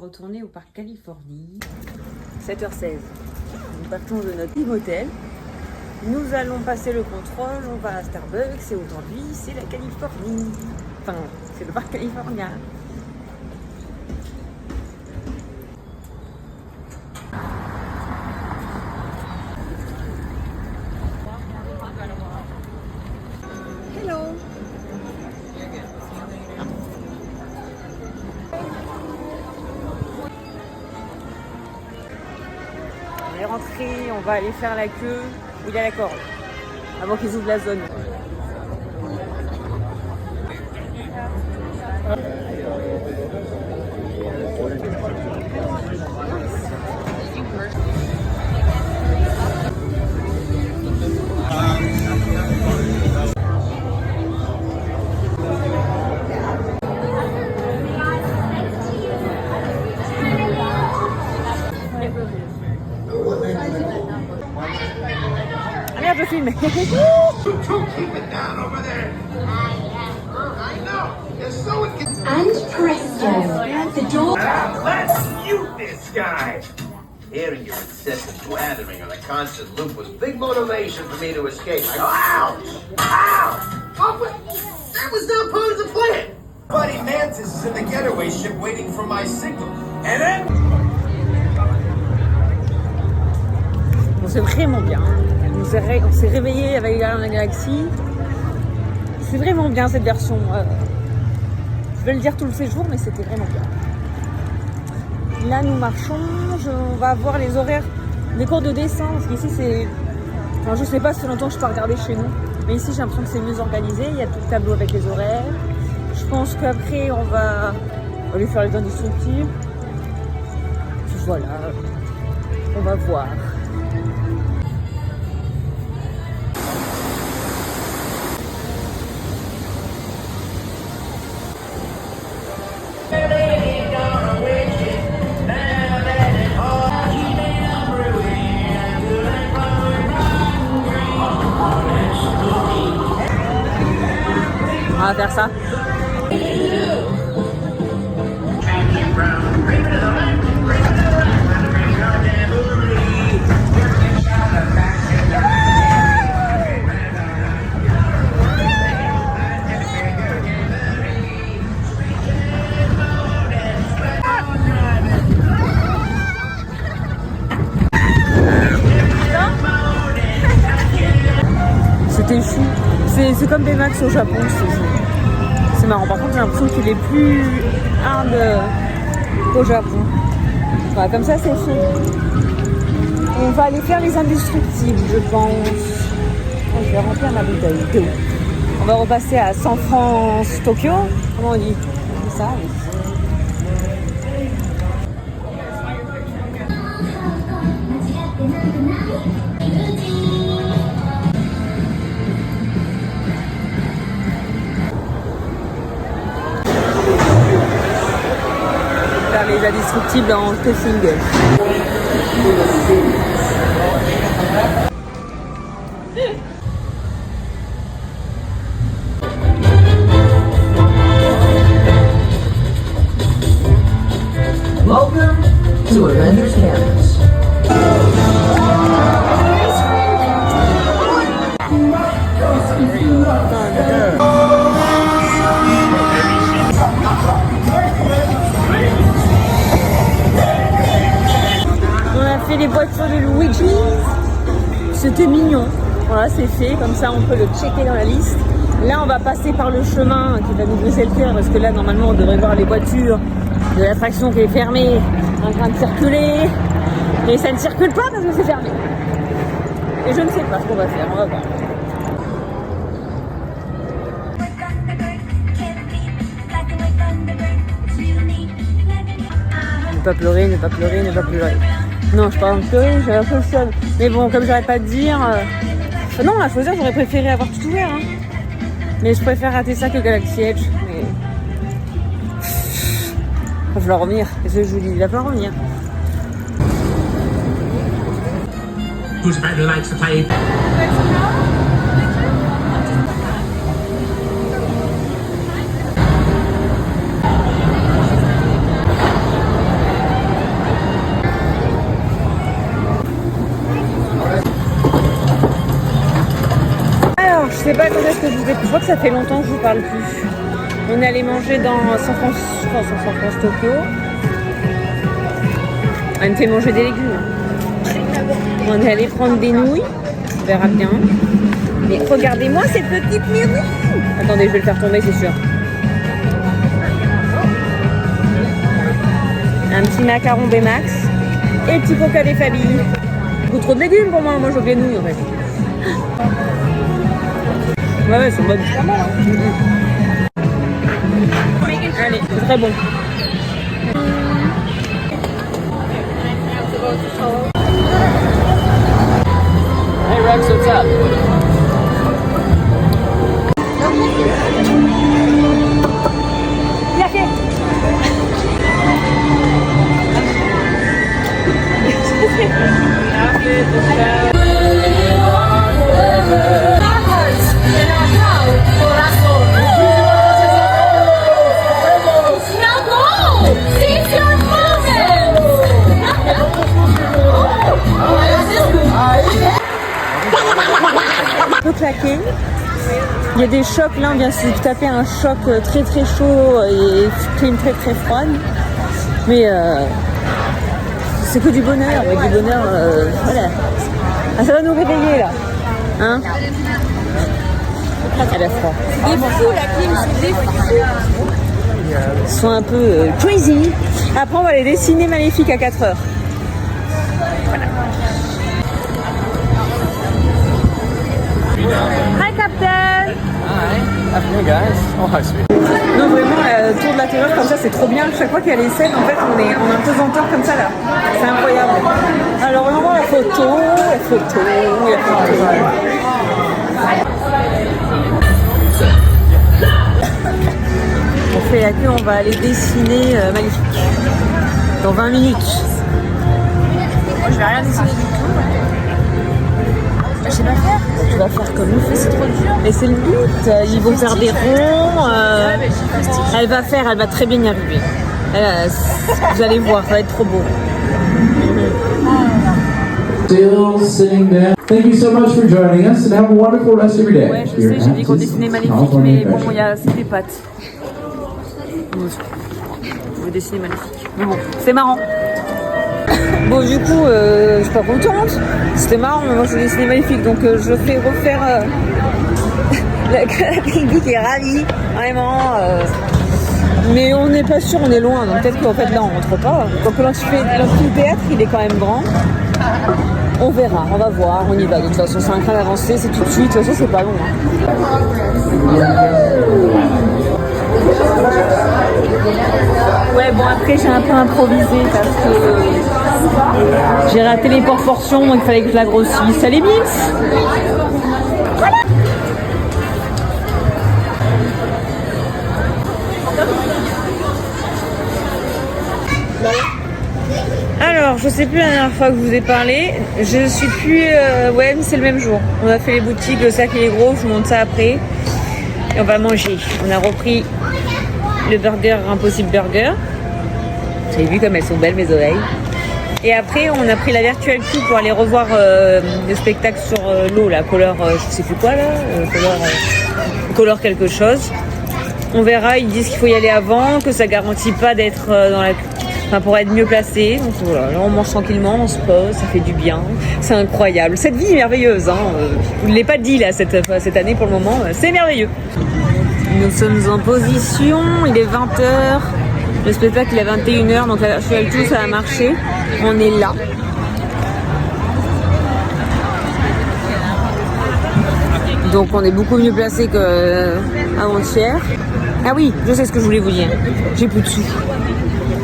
retourner au parc Californie. 7h16. Nous partons de notre motel. Nous allons passer le contrôle, on va à Starbucks et aujourd'hui c'est la Californie. Enfin, c'est le parc californien. Hello. On est rentré, on va aller faire la queue. Il a la corde, avant qu'ils ouvrent la zone. Ah merde, je filme. And presto, the door. Let's mute this guy. Hearing your incessant blathering on a constant loop was big motivation for me to escape. I go, ow! Ow! Oh, but that was not part of the plan! Buddy Mantis is in the getaway ship waiting for my signal. And then... Bon, c'est vraiment bien. On s'est réveillé avec Gardiens de la Galaxie. C'est vraiment bien cette version. Je vais le dire tout le séjour, mais c'était vraiment bien. Là, nous marchons. On va voir les horaires des cours de dessin. Parce qu'ici, c'est... Enfin, je sais pas si longtemps je peux regarder chez nous. Mais ici, j'ai l'impression que c'est mieux organisé. Il y a tout le tableau avec les horaires. Je pense qu'après, on va aller faire les indestructibles. Puis voilà. On va voir. On va faire ça. C'était fou. C'est comme des max au Japon. C'est marrant. Par contre, j'ai l'impression qu'il est plus hard qu'au Japon. Voilà, comme ça, c'est fait. On va aller faire les indestructibles, je pense. Je vais remplir ma bouteille d'eau. On va repasser à San France, Tokyo. Comment on dit? C'est ça, oui. Faire les indestructibles en stuffing. Welcome to Avengers Campus. On a fait les voitures de Luigi. C'était mignon. Voilà, c'est fait. Comme ça, on peut le checker dans la liste. Là, on va passer par le chemin qui va nous briser le cœur parce que là, normalement, on devrait voir les voitures de l'attraction qui est fermée en train de circuler. Mais ça ne circule pas parce que c'est fermé. Et je ne sais pas ce qu'on va faire. On va voir. Ne pas pleurer, ne pas pleurer, ne pas pleurer. Non, je parle de pleurer, j'ai un peu le seum. Mais bon, comme j'arrête pas de dire... Non, à choisir, j'aurais préféré avoir tout ouvert. Hein. Mais je préfère rater ça que Galaxy Edge. Mais... Il va falloir revenir. Qu'est-ce que je vous dis? Il va falloir revenir. Who's better likes to play? sais pas quand est-ce que je vous ai... Je crois que ça fait longtemps que je vous parle plus. On est allé manger dans San Francisco, Tokyo. On me fait manger des légumes. On est allé prendre des nouilles. On verra bien. Mais regardez-moi cette petite nouille. Attendez, je vais le faire tomber, c'est sûr. Un petit macaron Bmax et le petit coca des familles. Beaucoup trop de légumes pour moi. Moi, je veux des nouilles en fait. Ouais, elles sont bonnes. Allez, c'est très bon. Hey Rex, what's up? Un peu claqué. Il y a des chocs là, on vient se taper un choc très très chaud et clim très très froide. Mais c'est que du bonheur, mais du bonheur, voilà. Ah, ça va nous réveiller là. Hein? Elle a froid. Des fous la clim, c'est des fous. Ils sont un peu crazy. Après on va les dessiner maléfiques à 4h. Hi Captain. Hi. Afternoon, guys. Oh, hi, sweet. Non, vraiment, tour de la terreur comme ça, c'est trop bien. Chaque fois qu'il y a les scènes, en fait, on est en impesanteur comme ça là. C'est incroyable. Alors, on voit la photo. On fait la queue, on va aller dessiner Maléfique. Dans 20 minutes. Moi, je vais rien dessiner du tout. Je sais pas faire. Tu vas faire comme nous, c'est trop dur. Mais c'est le but. Ils vont faire des ronds. Elle va très bien y arriver. Vous allez voir, ça va être trop beau. Still sitting there. Thank you so much for joining us and have a wonderful rest of your day. Ouais, je sais, j'ai dit qu'on dessinait Maléfique, mais bon, c'est des pattes. Je vais dessiner Maléfique. Mais bon, c'est marrant. Bon, du coup, je suis pas contente. C'était marrant, mais moi je vais dessiner Maléfique, donc je fais refaire la Bibi qui est ravie, vraiment. Mais on n'est pas sûr, on est loin, donc peut-être qu'en fait là on rentre pas. Donc l'amphithéâtre il est quand même grand. On verra, on va voir, on y va. De toute façon, c'est en train d'avancer, c'est tout de suite. De toute façon, c'est pas long. Ouais, bon, après, j'ai un peu improvisé parce que j'ai raté les proportions, donc il fallait que je la grossisse. Elle est mince. Voilà. Alors, je sais plus la dernière fois que je vous ai parlé. Je suis plus... ouais, mais c'est le même jour. On a fait les boutiques, le sac il est gros, je vous montre ça après. Et on va manger. On a repris le burger Impossible Burger. Vous avez vu comme elles sont belles mes oreilles. Et après, on a pris la Virtual Queue pour aller revoir le spectacle sur l'eau, la Color... je sais plus quoi là. Color quelque chose. On verra, ils disent qu'il faut y aller avant, que ça garantit pas d'être dans la... Enfin, pour être mieux placé. Donc voilà, là on mange tranquillement, on se pose, ça fait du bien. C'est incroyable. Cette vie est merveilleuse. Hein. Je ne l'ai pas dit là cette année pour le moment. C'est merveilleux. Nous sommes en position. Il est 20h. Le spectacle il est à 21h. Donc la virtual queue ça a marché. On est là. Donc on est beaucoup mieux placé qu'avant-hier. Ah oui, je sais ce que je voulais vous dire. J'ai plus de sous.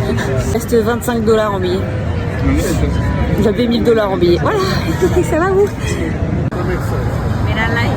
Il reste $25 en billets. J'avais $1000 en billets. Voilà, ça va vous? Mira, like.